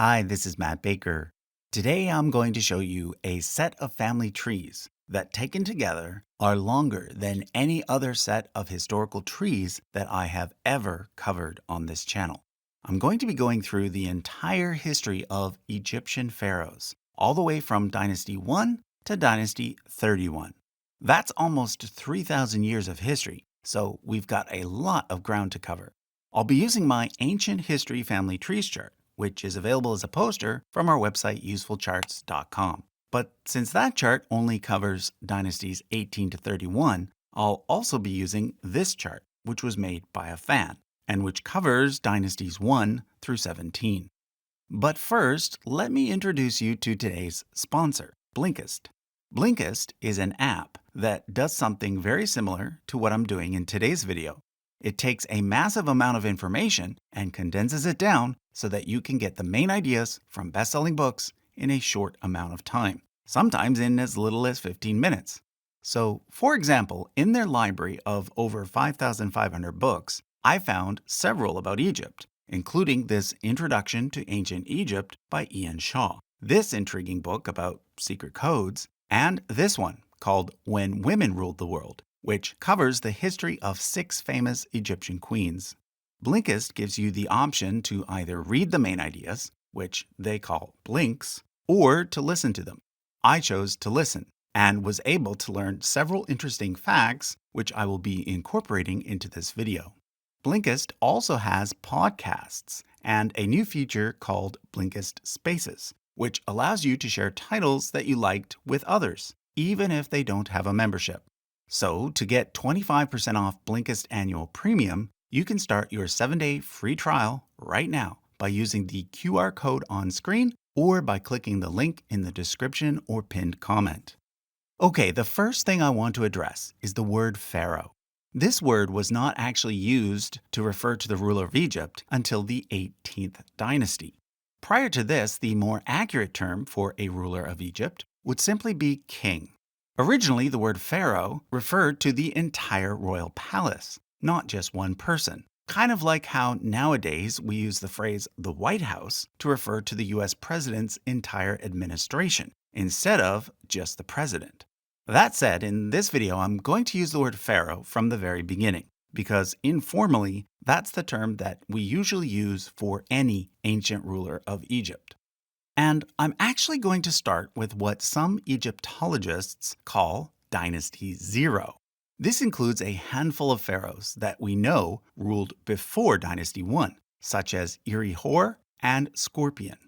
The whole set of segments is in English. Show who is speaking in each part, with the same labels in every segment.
Speaker 1: Hi, this is Matt Baker. Today I'm going to show you a set of family trees that taken together are longer than any other set of historical trees that I have ever covered on this channel. I'm going to be going through the entire history of Egyptian pharaohs, all the way from Dynasty 1 to Dynasty 31. That's almost 3,000 years of history, so we've got a lot of ground to cover. I'll be using my Ancient History Family Trees chart, which is available as a poster from our website usefulcharts.com. But since that chart only covers dynasties 18 to 31, I'll also be using this chart, which was made by a fan, and which covers dynasties 1 through 17. But first, let me introduce you to today's sponsor, Blinkist. Blinkist is an app that does something very similar to what I'm doing in today's video. It takes a massive amount of information and condenses it down so that you can get the main ideas from best-selling books in a short amount of time, sometimes in as little as 15 minutes. So, for example, in their library of over 5,500 books, I found several about Egypt, including this Introduction to Ancient Egypt by Ian Shaw, this intriguing book about secret codes, and this one called When Women Ruled the World, which covers the history of 6 famous Egyptian queens. Blinkist gives you the option to either read the main ideas, which they call blinks, or to listen to them. I chose to listen and was able to learn several interesting facts, which I will be incorporating into this video. Blinkist also has podcasts and a new feature called Blinkist Spaces, which allows you to share titles that you liked with others, even if they don't have a membership. So, to get 25% off Blinkist Annual Premium, you can start your 7-day free trial right now by using the QR code on screen or by clicking the link in the description or pinned comment. Okay, the first thing I want to address is the word pharaoh. This word was not actually used to refer to the ruler of Egypt until the 18th dynasty. Prior to this, the more accurate term for a ruler of Egypt would simply be king. Originally, the word pharaoh referred to the entire royal palace, not just one person. Kind of like how nowadays we use the phrase the White House to refer to the US president's entire administration, instead of just the president. That said, in this video, I'm going to use the word pharaoh from the very beginning, because informally, that's the term that we usually use for any ancient ruler of Egypt. And I'm actually going to start with what some Egyptologists call Dynasty 0. This includes a handful of pharaohs that we know ruled before Dynasty 1, such as Eri-Hor and Scorpion.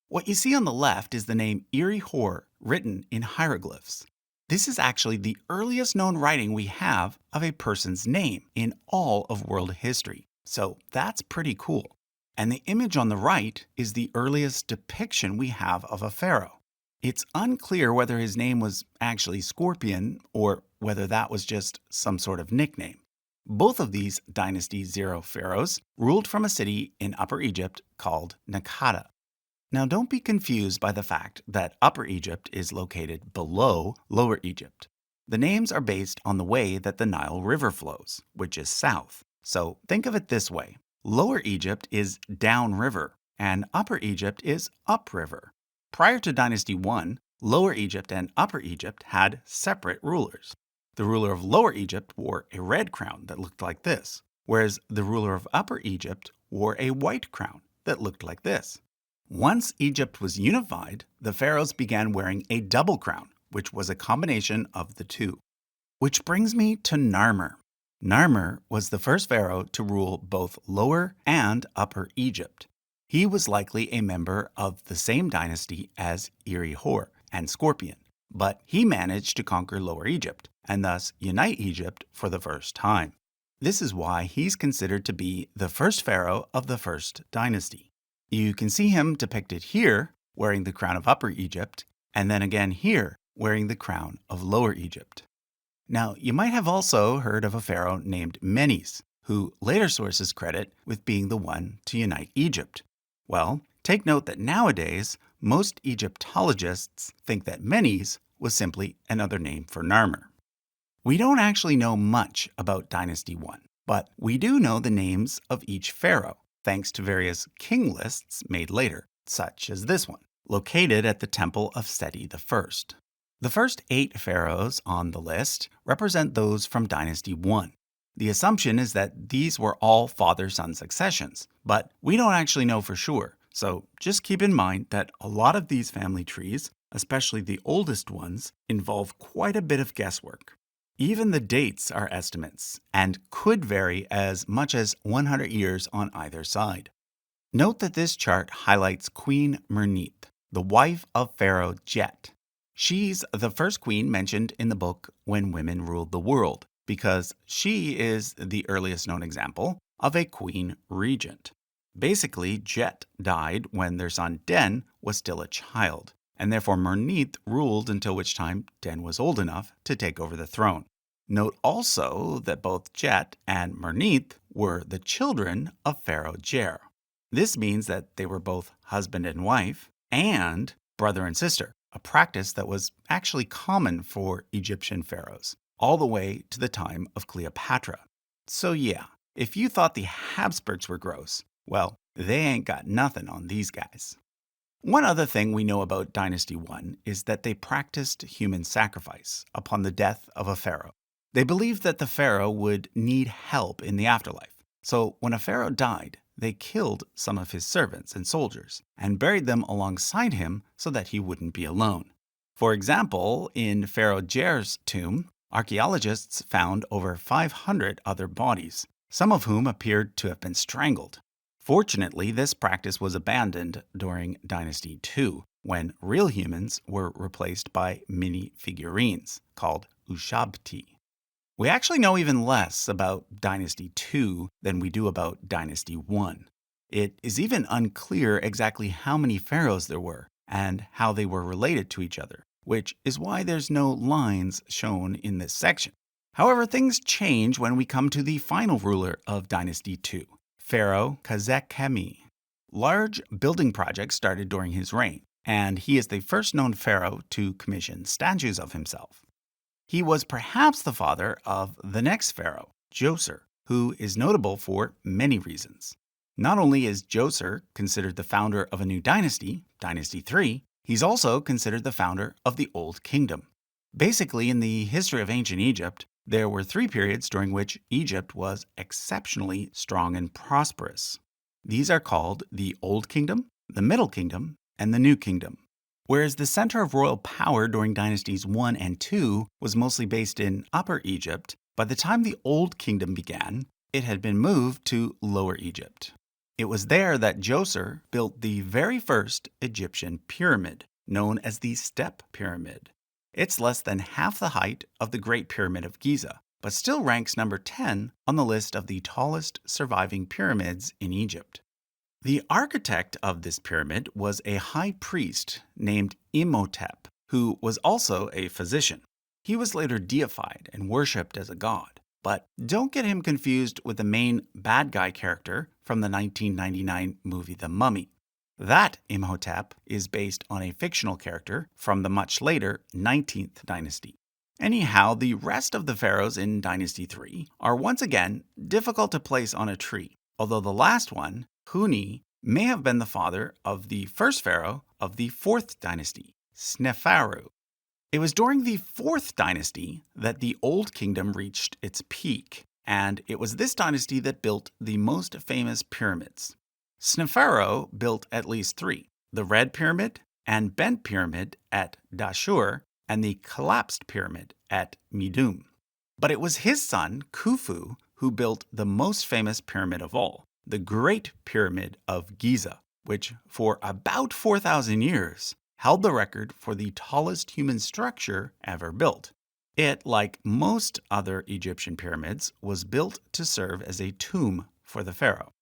Speaker 1: What you see on the left is the name Eri-Hor written in hieroglyphs. This is actually the earliest known writing we have of a person's name in all of world history, so that's pretty cool. And the image on the right is the earliest depiction we have of a pharaoh. It's unclear whether his name was actually Scorpion or whether that was just some sort of nickname. Both of these Dynasty 0 pharaohs ruled from a city in Upper Egypt called Naqada. Now don't be confused by the fact that Upper Egypt is located below Lower Egypt. The names are based on the way that the Nile River flows, which is south. So think of it this way. Lower Egypt is downriver, and Upper Egypt is upriver. Prior to Dynasty 1, Lower Egypt and Upper Egypt had separate rulers. The ruler of Lower Egypt wore a red crown that looked like this, whereas the ruler of Upper Egypt wore a white crown that looked like this. Once Egypt was unified, the pharaohs began wearing a double crown, which was a combination of the two. Which brings me to Narmer. Narmer was the first pharaoh to rule both Lower and Upper Egypt. He was likely a member of the same dynasty as Eri-Hor and Scorpion, but he managed to conquer Lower Egypt and thus unite Egypt for the first time. This is why he's considered to be the first pharaoh of the first dynasty. You can see him depicted here wearing the crown of Upper Egypt, and then again here wearing the crown of Lower Egypt. Now, you might have also heard of a pharaoh named Menes, who later sources credit with being the one to unite Egypt. Well, take note that nowadays, most Egyptologists think that Menes was simply another name for Narmer. We don't actually know much about Dynasty 1, but we do know the names of each pharaoh, thanks to various king lists made later, such as this one, located at the Temple of Seti I. The first 8 pharaohs on the list represent those from Dynasty 1. The assumption is that these were all father-son successions, but we don't actually know for sure. So just keep in mind that a lot of these family trees, especially the oldest ones, involve quite a bit of guesswork. Even the dates are estimates and could vary as much as 100 years on either side. Note that this chart highlights Queen Mernith, the wife of Pharaoh Jet. She's the first queen mentioned in the book When Women Ruled the World, because she is the earliest known example of a queen regent. Basically, Jet died when their son Den was still a child, and therefore Mernith ruled until which time Den was old enough to take over the throne. Note also that both Jet and Mernith were the children of Pharaoh Jer. This means that they were both husband and wife and brother and sister, a practice that was actually common for Egyptian pharaohs, all the way to the time of Cleopatra. So yeah, if you thought the Habsburgs were gross, well, they ain't got nothing on these guys. One other thing we know about Dynasty 1 is that they practiced human sacrifice upon the death of a pharaoh. They believed that the pharaoh would need help in the afterlife. So when a pharaoh died, they killed some of his servants and soldiers and buried them alongside him so that he wouldn't be alone. For example, in Pharaoh Jer's tomb, archaeologists found over 500 other bodies, some of whom appeared to have been strangled. Fortunately, this practice was abandoned during Dynasty 2, when real humans were replaced by mini figurines called ushabti. We actually know even less about Dynasty 2 than we do about Dynasty 1. It is even unclear exactly how many pharaohs there were and how they were related to each other, which is why there's no lines shown in this section. However, things change when we come to the final ruler of Dynasty 2, Pharaoh Khsekhemwy. Large building projects started during his reign, and he is the first known pharaoh to commission statues of himself. He was perhaps the father of the next pharaoh, Djoser, who is notable for many reasons. Not only is Djoser considered the founder of a new dynasty, Dynasty 3, he's also considered the founder of the Old Kingdom. Basically, in the history of ancient Egypt, there were 3 periods during which Egypt was exceptionally strong and prosperous. These are called the Old Kingdom, the Middle Kingdom, and the New Kingdom. Whereas the center of royal power during Dynasties 1 and 2 was mostly based in Upper Egypt, by the time the Old Kingdom began, it had been moved to Lower Egypt. It was there that Djoser built the very first Egyptian pyramid, known as the Step Pyramid. It's less than half the height of the Great Pyramid of Giza, but still ranks number 10 on the list of the tallest surviving pyramids in Egypt. The architect of this pyramid was a high priest named Imhotep, who was also a physician. He was later deified and worshipped as a god, but don't get him confused with the main bad guy character from the 1999 movie The Mummy. That Imhotep is based on a fictional character from the much later 19th dynasty. Anyhow, the rest of the pharaohs in Dynasty 3 are once again difficult to place on a tree, although the last one, Huni, may have been the father of the first pharaoh of the 4th dynasty, Sneferu. It was during the 4th dynasty that the Old Kingdom reached its peak, and it was this dynasty that built the most famous pyramids. Sneferu built at least 3, the Red Pyramid and Bent Pyramid at Dashur, and the Collapsed Pyramid at Midum. But it was his son, Khufu, who built the most famous pyramid of all, the Great Pyramid of Giza, which for about 4,000 years held the record for the tallest human structure ever built. It, like most other Egyptian pyramids, was built to serve as a tomb for the pharaoh.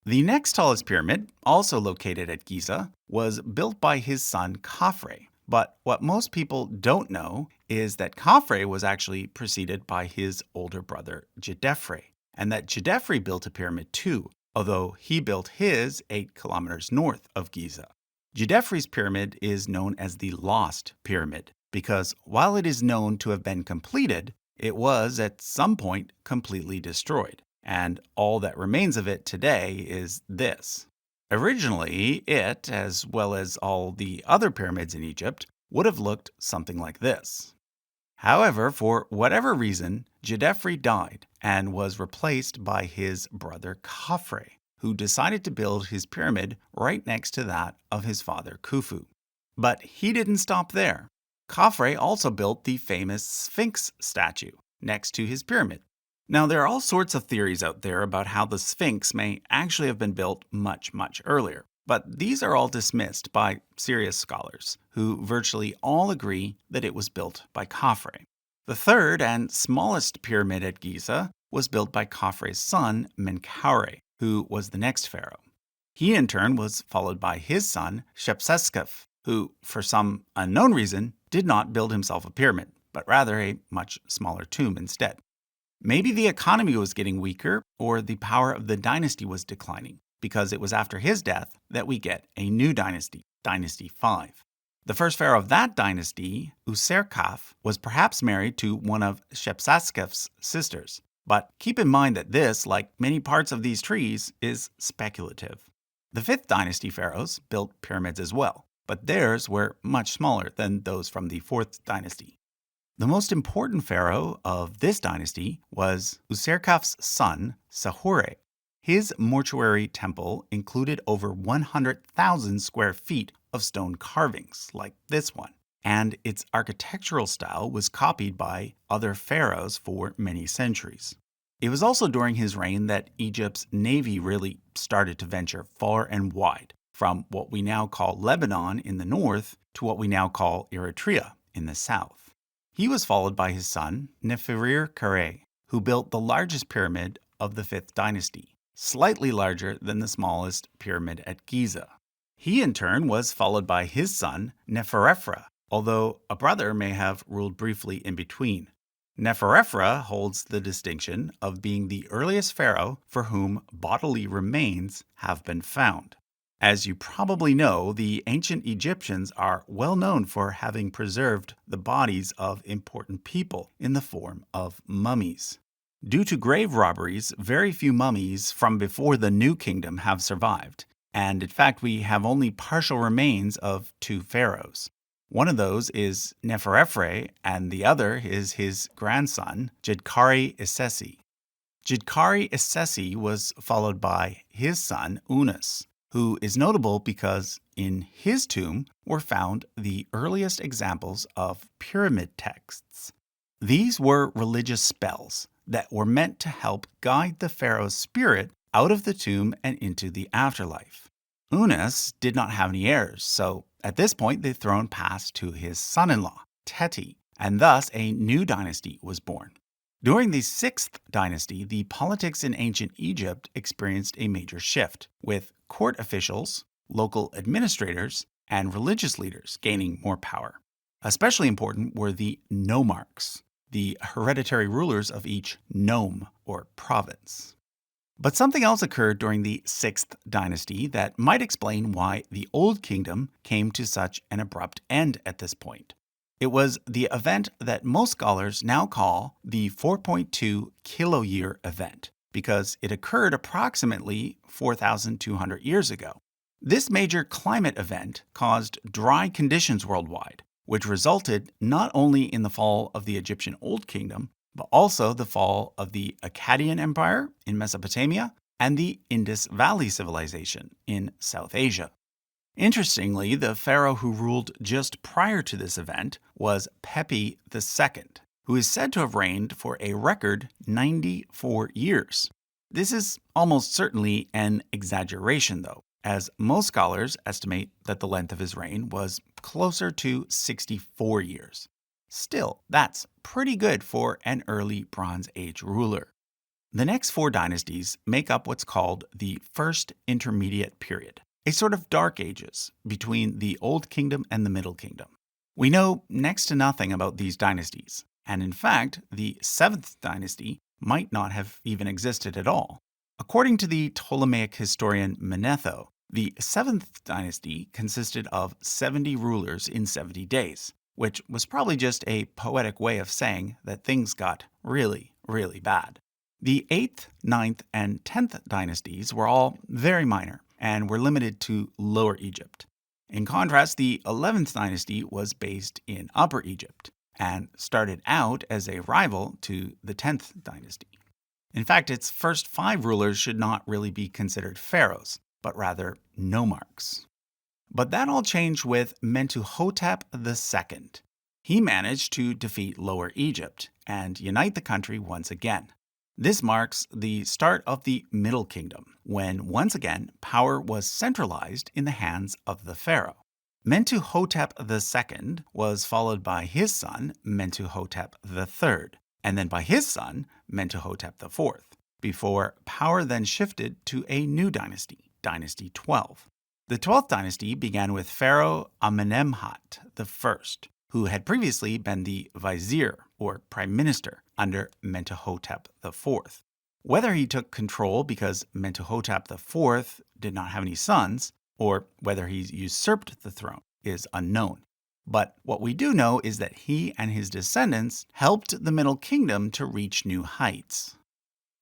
Speaker 1: The next tallest pyramid, also located at Giza, was built by his son Khafre. But what most people don't know is that Khafre was actually preceded by his older brother Djedefre, and that Djedefre built a pyramid too, although he built his 8 kilometers north of Giza. Djedefre's pyramid is known as the Lost Pyramid because while it is known to have been completed, it was at some point completely destroyed, and all that remains of it today is this. Originally, it, as well as all the other pyramids in Egypt, would have looked something like this. However, for whatever reason, Djedefre died and was replaced by his brother Khafre, who decided to build his pyramid right next to that of his father Khufu. But he didn't stop there. Khafre also built the famous Sphinx statue next to his pyramid. Now, there are all sorts of theories out there about how the Sphinx may actually have been built much, much earlier. But these are all dismissed by serious scholars, who virtually all agree that it was built by Khafre. The third and smallest pyramid at Giza was built by Khafre's son, Menkaure, who was the next pharaoh. He in turn was followed by his son, Shepseskef, who, for some unknown reason, did not build himself a pyramid, but rather a much smaller tomb instead. Maybe the economy was getting weaker, or the power of the dynasty was declining, because it was after his death that we get a new dynasty, Dynasty 5. The first pharaoh of that dynasty, Userkaf, was perhaps married to one of Shepsaskef's sisters. But keep in mind that this, like many parts of these trees, is speculative. The 5th dynasty pharaohs built pyramids as well, but theirs were much smaller than those from the 4th dynasty. The most important pharaoh of this dynasty was Userkaf's son, Sahure. His mortuary temple included over 100,000 square feet of stone carvings, like this one, and its architectural style was copied by other pharaohs for many centuries. It was also during his reign that Egypt's navy really started to venture far and wide, from what we now call Lebanon in the north to what we now call Eritrea in the south. He was followed by his son, Neferir-Kare, who built the largest pyramid of the 5th dynasty, slightly larger than the smallest pyramid at Giza. He in turn was followed by his son, Neferefra, although a brother may have ruled briefly in between. Neferefra holds the distinction of being the earliest pharaoh for whom bodily remains have been found. As you probably know, the ancient Egyptians are well known for having preserved the bodies of important people in the form of mummies. Due to grave robberies, very few mummies from before the New Kingdom have survived, and in fact we have only partial remains of 2 pharaohs. One of those is Neferefre, and the other is his grandson, Djedkare-Isesi. Djedkare-Isesi was followed by his son, Unas, who is notable because in his tomb were found the earliest examples of pyramid texts. These were religious spells that were meant to help guide the pharaoh's spirit out of the tomb and into the afterlife. Unas did not have any heirs, so at this point the throne passed to his son-in-law, Teti, and thus a new dynasty was born. During the 6th dynasty, the politics in ancient Egypt experienced a major shift, with court officials, local administrators, and religious leaders gaining more power. Especially important were the nomarchs, the hereditary rulers of each nome or province. But something else occurred during the 6th dynasty that might explain why the Old Kingdom came to such an abrupt end at this point. It was the event that most scholars now call the 4.2 kiloyear event, because it occurred approximately 4,200 years ago. This major climate event caused dry conditions worldwide, which resulted not only in the fall of the Egyptian Old Kingdom, but also the fall of the Akkadian Empire in Mesopotamia and the Indus Valley Civilization in South Asia. Interestingly, the pharaoh who ruled just prior to this event was Pepi II, who is said to have reigned for a record 94 years. This is almost certainly an exaggeration, though, as most scholars estimate that the length of his reign was closer to 64 years. Still, that's pretty good for an early Bronze Age ruler. The next 4 dynasties make up what's called the First Intermediate Period, a sort of dark ages between the Old Kingdom and the Middle Kingdom. We know next to nothing about these dynasties, and in fact, the 7th dynasty might not have even existed at all. According to the Ptolemaic historian Manetho, the 7th dynasty consisted of 70 rulers in 70 days, which was probably just a poetic way of saying that things got really, really bad. The 8th, 9th, and 10th dynasties were all very minor and were limited to Lower Egypt. In contrast, the 11th dynasty was based in Upper Egypt and started out as a rival to the 10th dynasty. In fact, its first 5 rulers should not really be considered pharaohs, but rather nomarchs. But that all changed with Mentuhotep II. He managed to defeat Lower Egypt and unite the country once again. This marks the start of the Middle Kingdom, when once again power was centralized in the hands of the pharaoh. Mentuhotep II was followed by his son Mentuhotep III, and then by his son Mentuhotep IV, before power then shifted to a new dynasty, Dynasty 12. The 12th dynasty began with Pharaoh Amenemhat I, who had previously been the vizier, or prime minister, under Mentuhotep IV. Whether he took control because Mentuhotep IV did not have any sons, or whether he usurped the throne, is unknown. But what we do know is that he and his descendants helped the Middle Kingdom to reach new heights.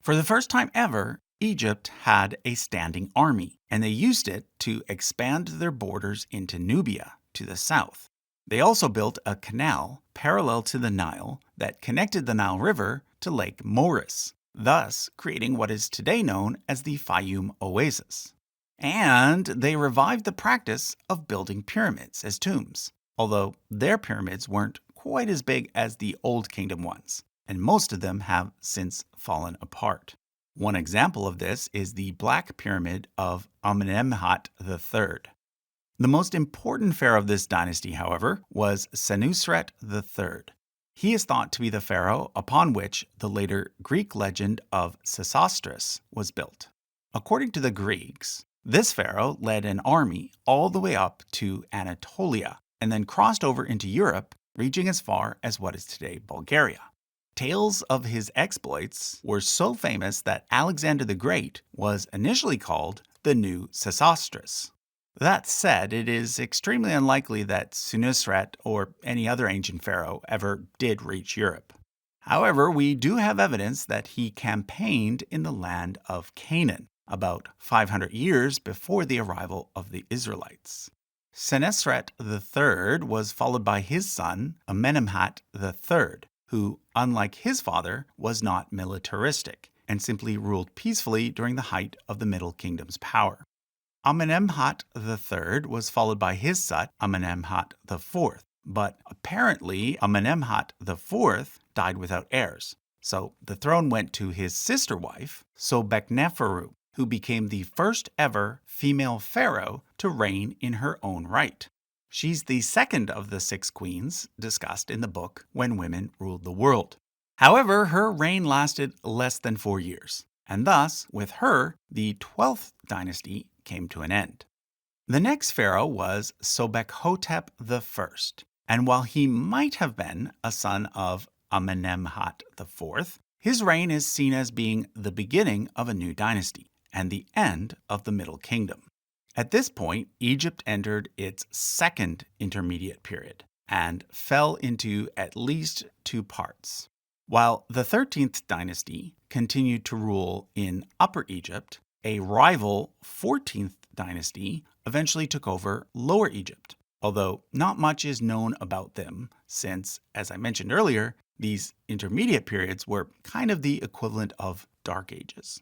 Speaker 1: For the first time ever, Egypt had a standing army, and they used it to expand their borders into Nubia to the south. They also built a canal parallel to the Nile that connected the Nile River to Lake Moeris, thus creating what is today known as the Fayum Oasis. And they revived the practice of building pyramids as tombs, although their pyramids weren't quite as big as the Old Kingdom ones, and most of them have since fallen apart. One example of this is the Black Pyramid of Amenemhat III. The most important pharaoh of this dynasty, however, was Senusret III. He is thought to be the pharaoh upon which the later Greek legend of Sesostris was built. According to the Greeks, this pharaoh led an army all the way up to Anatolia and then crossed over into Europe, reaching as far as what is today Bulgaria. Tales of his exploits were so famous that Alexander the Great was initially called the New Sesostris. That said, it is extremely unlikely that Senusret or any other ancient pharaoh ever did reach Europe. However, we do have evidence that he campaigned in the land of Canaan, about 500 years before the arrival of the Israelites. Senusret III was followed by his son Amenemhat III, who, unlike his father, was not militaristic and simply ruled peacefully during the height of the Middle Kingdom's power. Amenemhat III was followed by his son Amenemhat IV, but apparently Amenemhat IV died without heirs, so the throne went to his sister wife, Sobekneferu, who became the first ever female pharaoh to reign in her own right. She's the second of the 6 queens discussed in the book When Women Ruled the World. However, her reign lasted less than 4 years, and thus, with her, the 12th dynasty came to an end. The next pharaoh was Sobekhotep I, and while he might have been a son of Amenemhat IV, his reign is seen as being the beginning of a new dynasty and the end of the Middle Kingdom. At this point, Egypt entered its second intermediate period and fell into at least 2 parts. While the 13th dynasty continued to rule in Upper Egypt, a rival 14th dynasty eventually took over Lower Egypt, although not much is known about them since, as I mentioned earlier, these intermediate periods were kind of the equivalent of Dark Ages.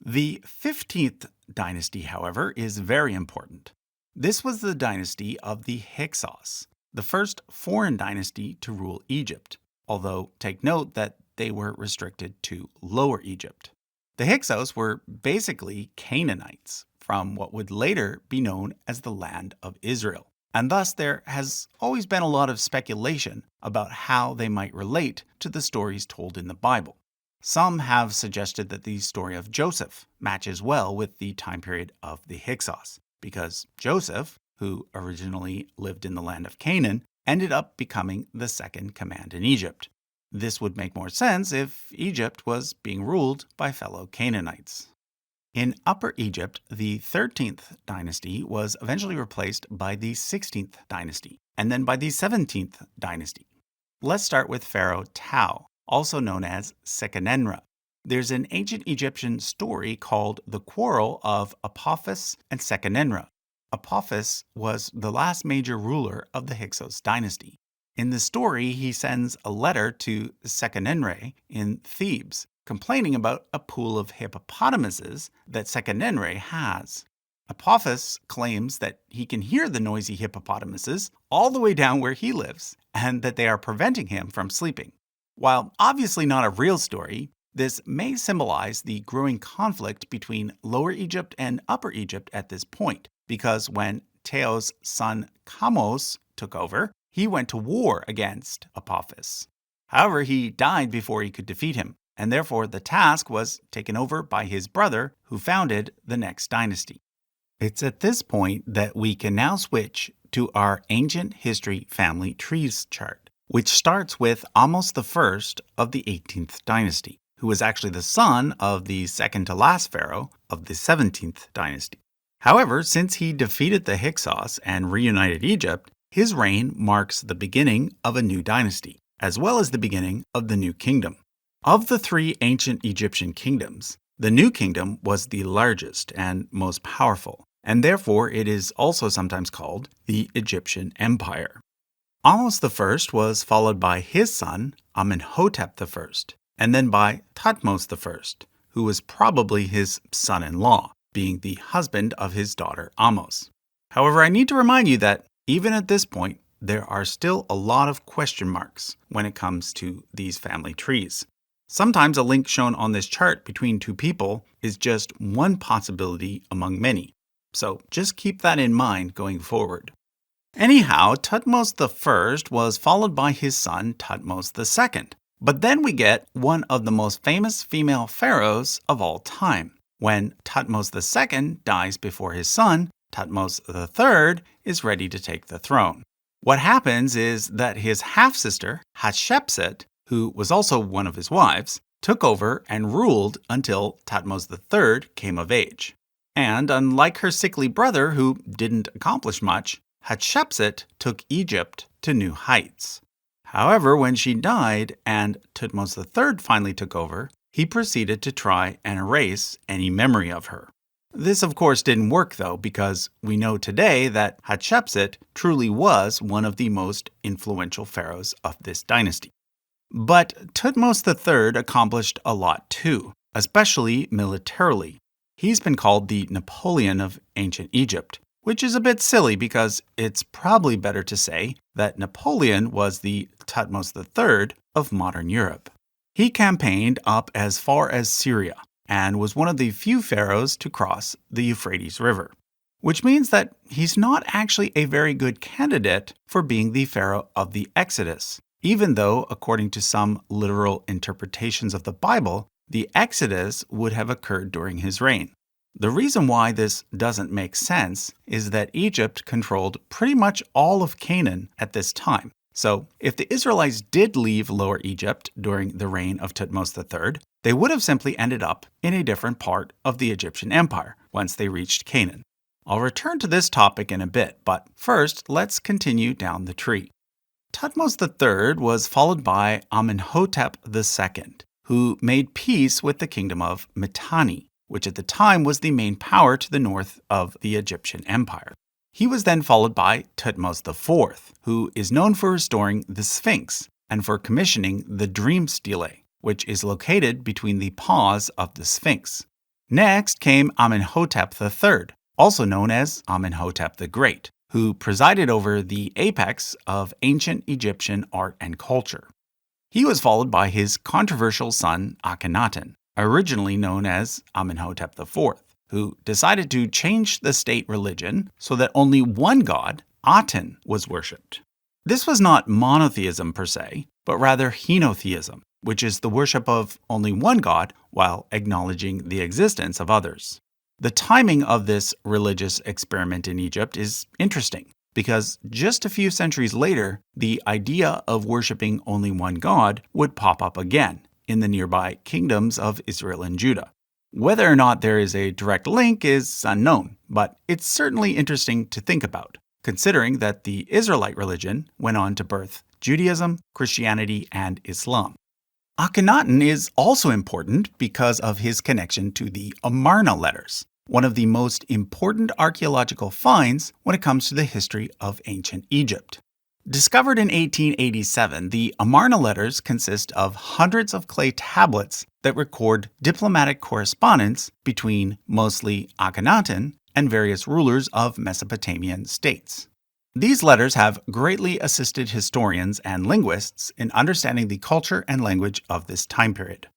Speaker 1: The 15th dynasty, however, is very important. This was the dynasty of the Hyksos, the first foreign dynasty to rule Egypt, although take note that they were restricted to Lower Egypt. The Hyksos were basically Canaanites from what would later be known as the Land of Israel, and thus there has always been a lot of speculation about how they might relate to the stories told in the Bible. Some have suggested that the story of Joseph matches well with the time period of the Hyksos, because Joseph, who originally lived in the land of Canaan, ended up becoming the second command in Egypt. This would make more sense if Egypt was being ruled by fellow Canaanites. In Upper Egypt, the 13th dynasty was eventually replaced by the 16th dynasty, and then by the 17th dynasty. Let's start with Pharaoh Tau, also known as Sekenenra. There's an ancient Egyptian story called the Quarrel of Apophis and Sekenenra. Apophis was the last major ruler of the Hyksos dynasty. In the story, he sends a letter to Sekenenre in Thebes, complaining about a pool of hippopotamuses that Sekenenre has. Apophis claims that he can hear the noisy hippopotamuses all the way down where he lives, and that they are preventing him from sleeping. While obviously not a real story, this may symbolize the growing conflict between Lower Egypt and Upper Egypt at this point, because when Teo's son Kamos took over, he went to war against Apophis. However, he died before he could defeat him, and therefore the task was taken over by his brother, who founded the next dynasty. It's at this point that we can now switch to our ancient history family trees chart, which starts with Ahmose I of the 18th dynasty, who was actually the son of the second-to-last pharaoh of the 17th dynasty. However, since he defeated the Hyksos and reunited Egypt, his reign marks the beginning of a new dynasty, as well as the beginning of the new kingdom. Of the three ancient Egyptian kingdoms, the new kingdom was the largest and most powerful, and therefore it is also sometimes called the Egyptian Empire. Ahmose I was followed by his son, Amenhotep I, and then by Thutmose I, who was probably his son-in-law, being the husband of his daughter Ahmose. However, I need to remind you that even at this point, there are still a lot of question marks when it comes to these family trees. Sometimes a link shown on this chart between two people is just one possibility among many. So just keep that in mind going forward. Anyhow, Thutmose I was followed by his son Thutmose II. But then we get one of the most famous female pharaohs of all time. When Thutmose II dies before his son, Thutmose III is ready to take the throne. What happens is that his half-sister, Hatshepsut, who was also one of his wives, took over and ruled until Thutmose III came of age. And unlike her sickly brother, who didn't accomplish much, Hatshepsut took Egypt to new heights. However, when she died and Thutmose III finally took over, he proceeded to try and erase any memory of her. This, of course, didn't work, though, because we know today that Hatshepsut truly was one of the most influential pharaohs of this dynasty. But Thutmose III accomplished a lot too, especially militarily. He's been called the Napoleon of ancient Egypt, which is a bit silly because it's probably better to say that Napoleon was the Thutmose III of modern Europe. He campaigned up as far as Syria and was one of the few pharaohs to cross the Euphrates River, which means that he's not actually a very good candidate for being the pharaoh of the Exodus, even though, according to some literal interpretations of the Bible, the Exodus would have occurred during his reign. The reason why this doesn't make sense is that Egypt controlled pretty much all of Canaan at this time. So, if the Israelites did leave Lower Egypt during the reign of Thutmose III, they would have simply ended up in a different part of the Egyptian Empire once they reached Canaan. I'll return to this topic in a bit, but first, let's continue down the tree. Thutmose III was followed by Amenhotep II, who made peace with the kingdom of Mitanni, which at the time was the main power to the north of the Egyptian Empire. He was then followed by Thutmose IV, who is known for restoring the Sphinx and for commissioning the Dream Stele, which is located between the paws of the Sphinx. Next came Amenhotep III, also known as Amenhotep the Great, who presided over the apex of ancient Egyptian art and culture. He was followed by his controversial son Akhenaten, originally known as Amenhotep IV, who decided to change the state religion so that only one god, Aten, was worshipped. This was not monotheism per se, but rather henotheism, which is the worship of only one god while acknowledging the existence of others. The timing of this religious experiment in Egypt is interesting, because just a few centuries later, the idea of worshiping only one god would pop up again in the nearby kingdoms of Israel and Judah. Whether or not there is a direct link is unknown, but it's certainly interesting to think about, considering that the Israelite religion went on to birth Judaism, Christianity, and Islam. Akhenaten is also important because of his connection to the Amarna letters, one of the most important archaeological finds when it comes to the history of ancient Egypt. Discovered in 1887, the Amarna letters consist of hundreds of clay tablets that record diplomatic correspondence between mostly Akhenaten and various rulers of Mesopotamian states. These letters have greatly assisted historians and linguists in understanding the culture and language of this time period.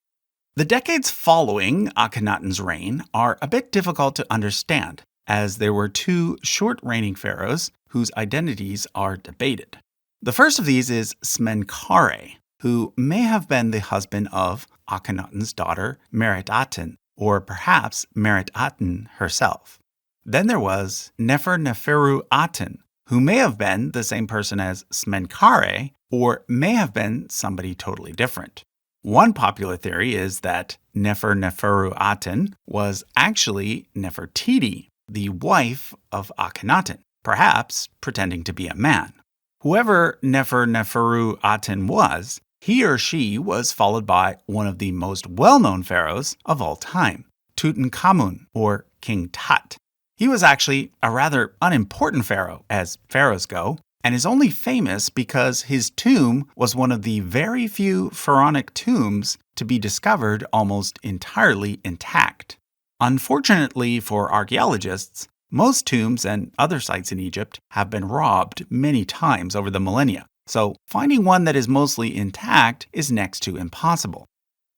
Speaker 1: The decades following Akhenaten's reign are a bit difficult to understand, as there were two short-reigning pharaohs whose identities are debated. The first of these is Smenkhare, who may have been the husband of Akhenaten's daughter Meritaten, or perhaps Meritaten herself. Then there was Neferneferu-Aten, who may have been the same person as Smenkhare, or may have been somebody totally different. One popular theory is that Neferneferu-Aten was actually Nefertiti, the wife of Akhenaten, perhaps pretending to be a man. Whoever Neferneferu-Aten was, he or she was followed by one of the most well-known pharaohs of all time, Tutankhamun, or King Tut. He was actually a rather unimportant pharaoh, as pharaohs go, and is only famous because his tomb was one of the very few pharaonic tombs to be discovered almost entirely intact. Unfortunately for archaeologists, most tombs and other sites in Egypt have been robbed many times over the millennia, so finding one that is mostly intact is next to impossible.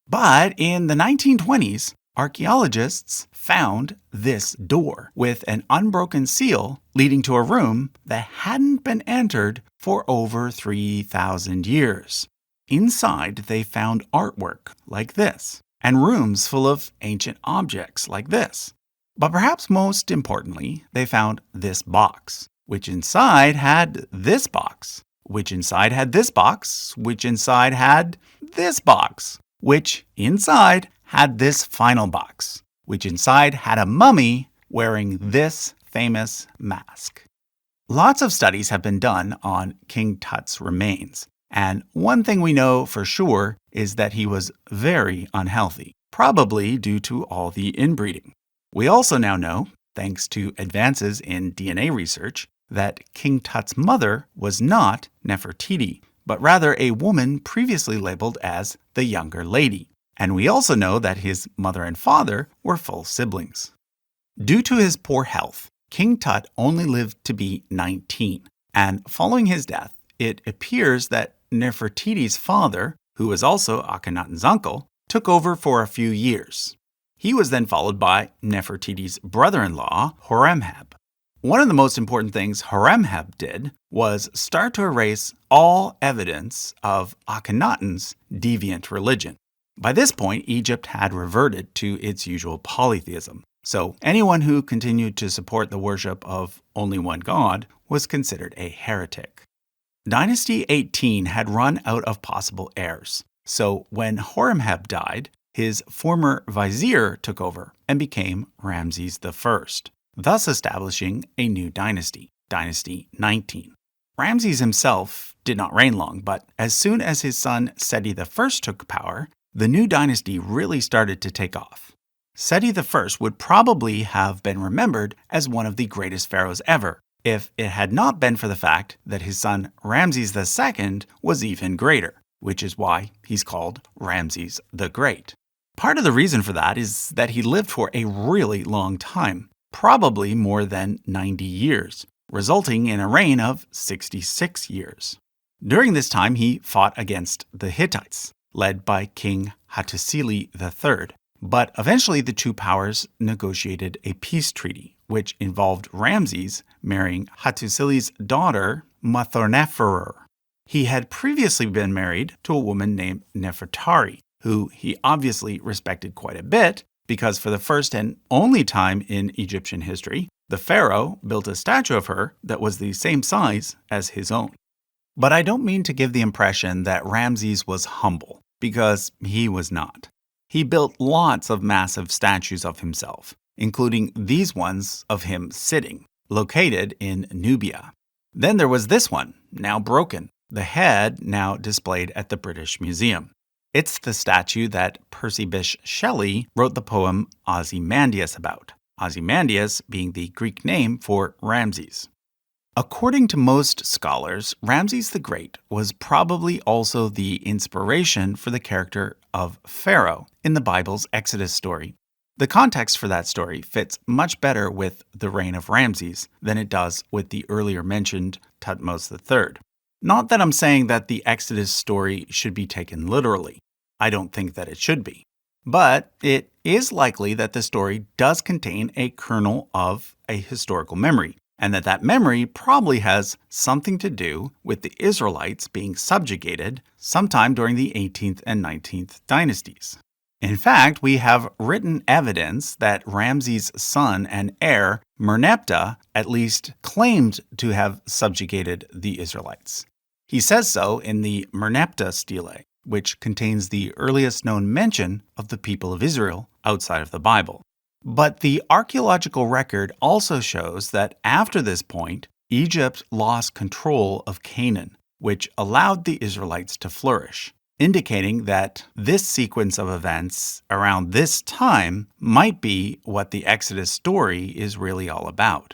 Speaker 1: But in the 1920s, archaeologists found this door with an unbroken seal leading to a room that hadn't been entered for over 3,000 years. Inside, they found artwork like this, and rooms full of ancient objects like this. But perhaps most importantly, they found this box, which inside had this box, which inside had this box, which inside had this box, which inside had this final box, which inside had a mummy wearing this famous mask. Lots of studies have been done on King Tut's remains, and one thing we know for sure is that he was very unhealthy, probably due to all the inbreeding. We also now know, thanks to advances in DNA research, that King Tut's mother was not Nefertiti, but rather a woman previously labeled as the Younger Lady. And we also know that his mother and father were full siblings. Due to his poor health, King Tut only lived to be 19, and following his death, it appears that Nefertiti's father, who was also Akhenaten's uncle, took over for a few years. He was then followed by Nefertiti's brother-in-law, Horemheb. One of the most important things Horemheb did was start to erase all evidence of Akhenaten's deviant religion. By this point, Egypt had reverted to its usual polytheism, so anyone who continued to support the worship of only one god was considered a heretic. Dynasty 18 had run out of possible heirs, so when Horemheb died, his former vizier took over and became Ramses I, thus establishing a new dynasty, Dynasty 19. Ramses himself did not reign long, but as soon as his son Seti I took power, the new dynasty really started to take off. Seti I would probably have been remembered as one of the greatest pharaohs ever, if it had not been for the fact that his son Ramses II was even greater, which is why he's called Ramses the Great. Part of the reason for that is that he lived for a really long time, probably more than 90 years, resulting in a reign of 66 years. During this time, he fought against the Hittites, led by King Hattusili III. But eventually the two powers negotiated a peace treaty, which involved Ramses marrying Hattusili's daughter, Mathorneferer. He had previously been married to a woman named Nefertari, who he obviously respected quite a bit, because for the first and only time in Egyptian history, the pharaoh built a statue of her that was the same size as his own. But I don't mean to give the impression that Ramses was humble, because he was not. He built lots of massive statues of himself, including these ones of him sitting, located in Nubia. Then there was this one, now broken, the head now displayed at the British Museum. It's the statue that Percy Bysshe Shelley wrote the poem Ozymandias about, Ozymandias being the Greek name for Ramses. According to most scholars, Ramses the Great was probably also the inspiration for the character of Pharaoh in the Bible's Exodus story. The context for that story fits much better with the reign of Ramses than it does with the earlier mentioned Thutmose III. Not that I'm saying that the Exodus story should be taken literally. I don't think that it should be. But it is likely that the story does contain a kernel of a historical memory, and that memory probably has something to do with the Israelites being subjugated sometime during the 18th and 19th dynasties. In fact, we have written evidence that Ramses' son and heir, Merneptah, at least claimed to have subjugated the Israelites. He says so in the Merneptah stele, which contains the earliest known mention of the people of Israel outside of the Bible. But the archaeological record also shows that after this point, Egypt lost control of Canaan, which allowed the Israelites to flourish, indicating that this sequence of events around this time might be what the Exodus story is really all about.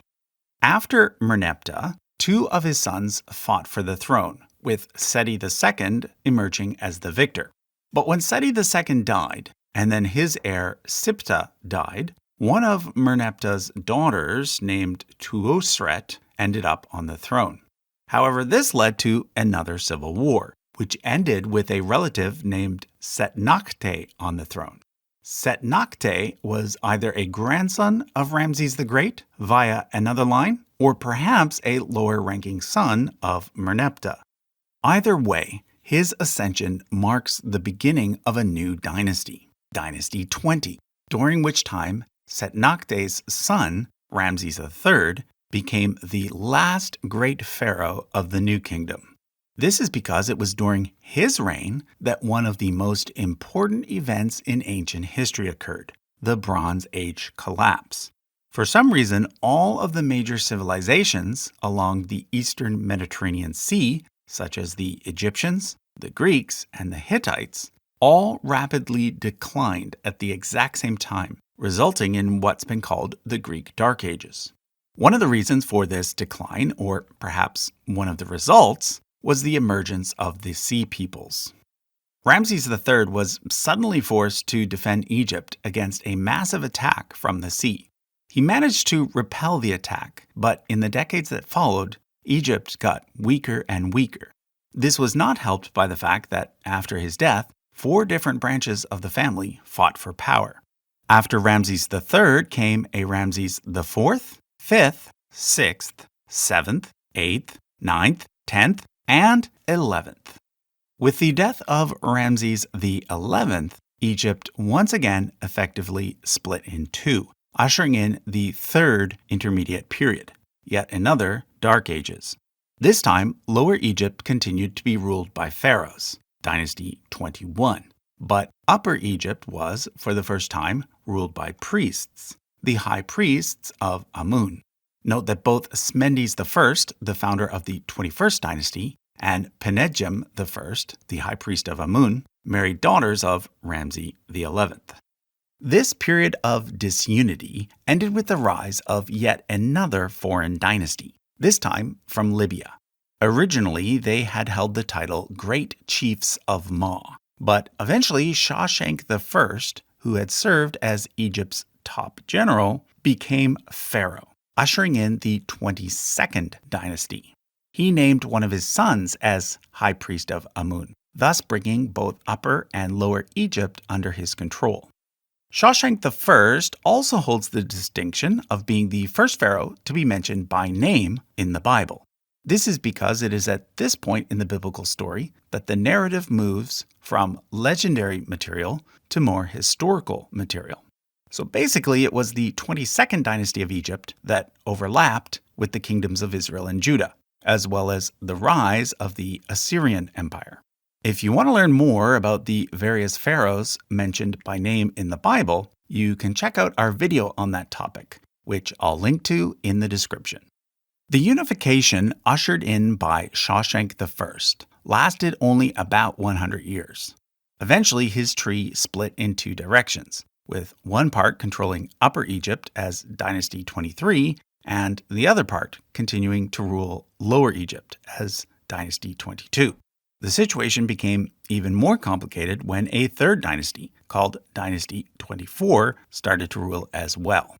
Speaker 1: After Merneptah, two of his sons fought for the throne, with Seti II emerging as the victor. But when Seti II died, and then his heir Siptah died, one of Merneptah's daughters, named Tuosret, ended up on the throne. However, this led to another civil war, which ended with a relative named Setnakte on the throne. Setnakte was either a grandson of Ramses the Great via another line, or perhaps a lower-ranking son of Merneptah. Either way, his ascension marks the beginning of a new dynasty, Dynasty 20, during which time Setnakte's son, Ramses III, became the last great pharaoh of the New Kingdom. This is because it was during his reign that one of the most important events in ancient history occurred, the Bronze Age collapse. For some reason, all of the major civilizations along the eastern Mediterranean Sea, such as the Egyptians, the Greeks, and the Hittites, all rapidly declined at the exact same time, resulting in what's been called the Greek Dark Ages. One of the reasons for this decline, or perhaps one of the results, was the emergence of the Sea Peoples. Ramses III was suddenly forced to defend Egypt against a massive attack from the sea. He managed to repel the attack, but in the decades that followed, Egypt got weaker and weaker. This was not helped by the fact that, after his death, 4 different branches of the family fought for power. After Ramses III came a Ramses IV, 5th, 6th, 7th, 8th, 9th, 10th, and 11th. With the death of Ramses XI, Egypt once again effectively split in two, ushering in the Third Intermediate Period, yet another Dark Ages. This time, Lower Egypt continued to be ruled by pharaohs, Dynasty 21, but Upper Egypt was, for the first time, ruled by priests, the high priests of Amun. Note that both Smendes I, the founder of the 21st dynasty, and Penedjem I, the high priest of Amun, married daughters of Ramses XI. This period of disunity ended with the rise of yet another foreign dynasty, this time from Libya. Originally, they had held the title Great Chiefs of Ma, but eventually Shawshank I, who had served as Egypt's top general, became pharaoh, ushering in the 22nd dynasty. He named one of his sons as high priest of Amun, thus bringing both Upper and Lower Egypt under his control. Shawshank I also holds the distinction of being the first pharaoh to be mentioned by name in the Bible. This is because it is at this point in the biblical story that the narrative moves from legendary material to more historical material. So basically, it was the 22nd dynasty of Egypt that overlapped with the kingdoms of Israel and Judah, as well as the rise of the Assyrian Empire. If you want to learn more about the various pharaohs mentioned by name in the Bible, you can check out our video on that topic, which I'll link to in the description. The unification ushered in by Shawshank I lasted only about 100 years. Eventually, his tree split in two directions, with one part controlling Upper Egypt as Dynasty 23, and the other part continuing to rule Lower Egypt as Dynasty 22. The situation became even more complicated when a third dynasty, called Dynasty 24, started to rule as well.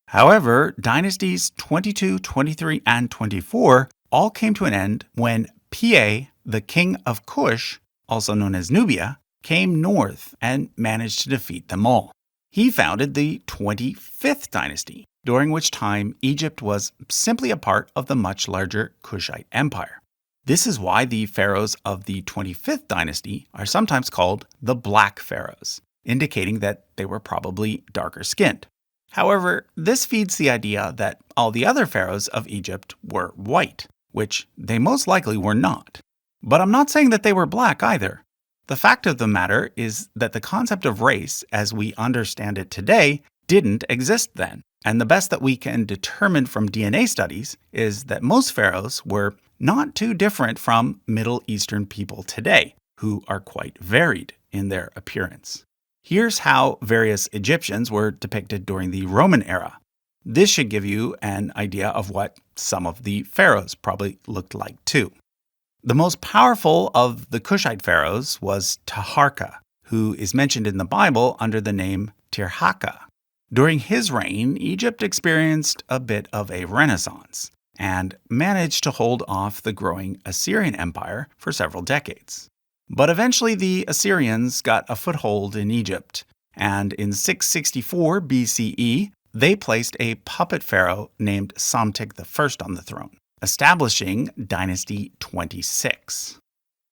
Speaker 1: However, Dynasties 22, 23, and 24 all came to an end when Pa, the king of Kush, also known as Nubia, came north and managed to defeat them all. He founded the 25th dynasty, during which time Egypt was simply a part of the much larger Kushite Empire. This is why the pharaohs of the 25th dynasty are sometimes called the Black Pharaohs, indicating that they were probably darker skinned. However, this feeds the idea that all the other pharaohs of Egypt were white, which they most likely were not. But I'm not saying that they were black either. The fact of the matter is that the concept of race, as we understand it today, didn't exist then. And the best that we can determine from DNA studies is that most pharaohs were not too different from Middle Eastern people today, who are quite varied in their appearance. Here's how various Egyptians were depicted during the Roman era. This should give you an idea of what some of the pharaohs probably looked like too. The most powerful of the Kushite pharaohs was Taharka, who is mentioned in the Bible under the name Tirhaka. During his reign, Egypt experienced a bit of a renaissance and managed to hold off the growing Assyrian Empire for several decades. But eventually the Assyrians got a foothold in Egypt, and in 664 BCE, they placed a puppet pharaoh named Psamtik I on the throne, establishing Dynasty 26.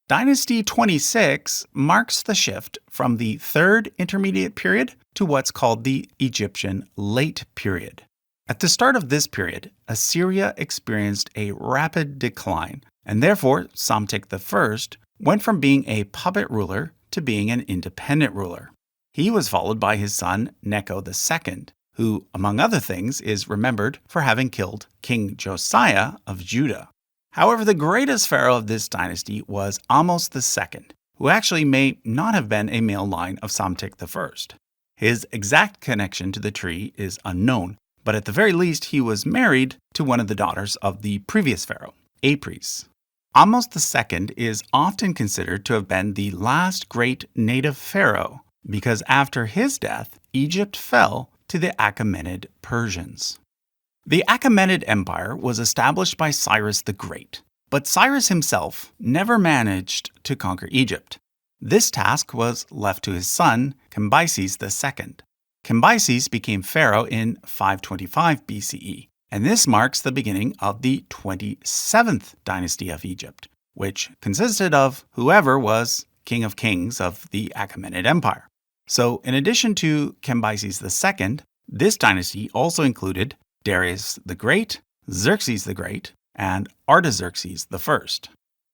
Speaker 1: Dynasty 26 marks the shift from the Third Intermediate Period to what's called the Egyptian Late Period. At the start of this period, Assyria experienced a rapid decline, and therefore Psamtik I went from being a puppet ruler to being an independent ruler. He was followed by his son Necho II, who, among other things, is remembered for having killed King Josiah of Judah. However, the greatest pharaoh of this dynasty was Ahmose II, who actually may not have been a male line of Psamtik I. His exact connection to the tree is unknown, but at the very least he was married to one of the daughters of the previous pharaoh, Apries. Ahmose II is often considered to have been the last great native pharaoh because after his death, Egypt fell to the Achaemenid Persians. The Achaemenid Empire was established by Cyrus the Great, but Cyrus himself never managed to conquer Egypt. This task was left to his son, Cambyses II. Cambyses became pharaoh in 525 BCE. And this marks the beginning of the 27th dynasty of Egypt, which consisted of whoever was king of kings of the Achaemenid Empire. So in addition to Cambyses II, this dynasty also included Darius the Great, Xerxes the Great, and Artaxerxes I.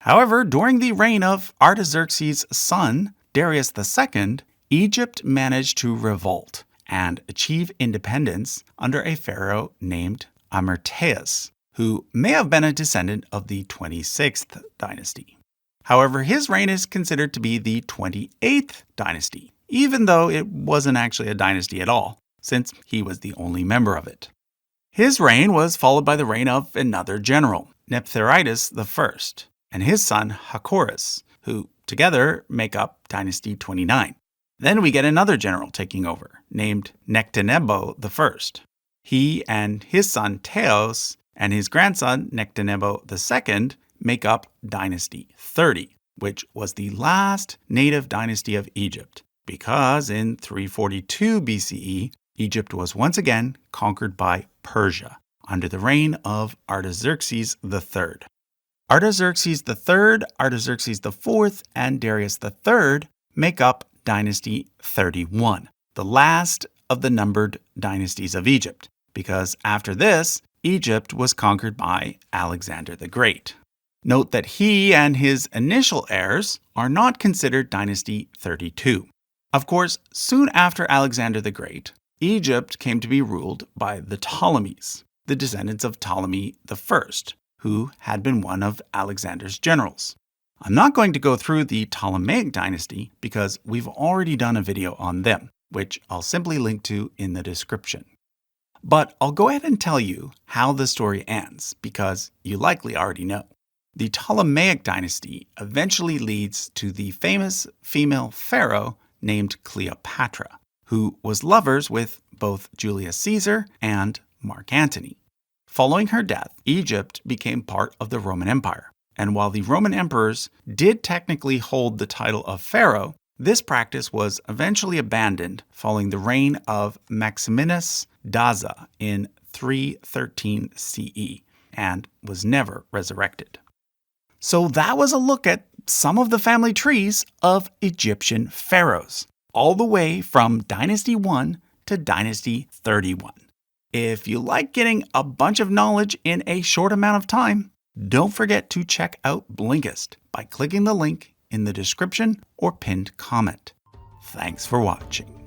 Speaker 1: However, during the reign of Artaxerxes' son, Darius II, Egypt managed to revolt and achieve independence under a pharaoh named Amarna, who may have been a descendant of the 26th dynasty. However, his reign is considered to be the 28th dynasty, even though it wasn't actually a dynasty at all, since he was the only member of it. His reign was followed by the reign of another general, Nephtheritis I, and his son Hakoras, who together make up Dynasty 29. Then we get another general taking over, named Nectanebo I. He and his son Teos and his grandson Nectanebo II make up Dynasty 30, which was the last native dynasty of Egypt, because in 342 BCE, Egypt was once again conquered by Persia under the reign of Artaxerxes III. Artaxerxes III, Artaxerxes IV, and Darius III make up Dynasty 31, the last of the numbered dynasties of Egypt, because after this, Egypt was conquered by Alexander the Great. Note that he and his initial heirs are not considered Dynasty 32. Of course, soon after Alexander the Great, Egypt came to be ruled by the Ptolemies, the descendants of Ptolemy I, who had been one of Alexander's generals. I'm not going to go through the Ptolemaic dynasty because we've already done a video on them, which I'll simply link to in the description. But I'll go ahead and tell you how the story ends because you likely already know. The Ptolemaic dynasty eventually leads to the famous female pharaoh named Cleopatra, who was lovers with both Julius Caesar and Mark Antony. Following her death, Egypt became part of the Roman Empire. And while the Roman emperors did technically hold the title of pharaoh, this practice was eventually abandoned following the reign of Maximinus Daza in 313 CE and was never resurrected. So that was a look at some of the family trees of Egyptian pharaohs, all the way from Dynasty 1 to Dynasty 31. If you like getting a bunch of knowledge in a short amount of time, don't forget to check out Blinkist by clicking the link in the description or pinned comment. Thanks for watching.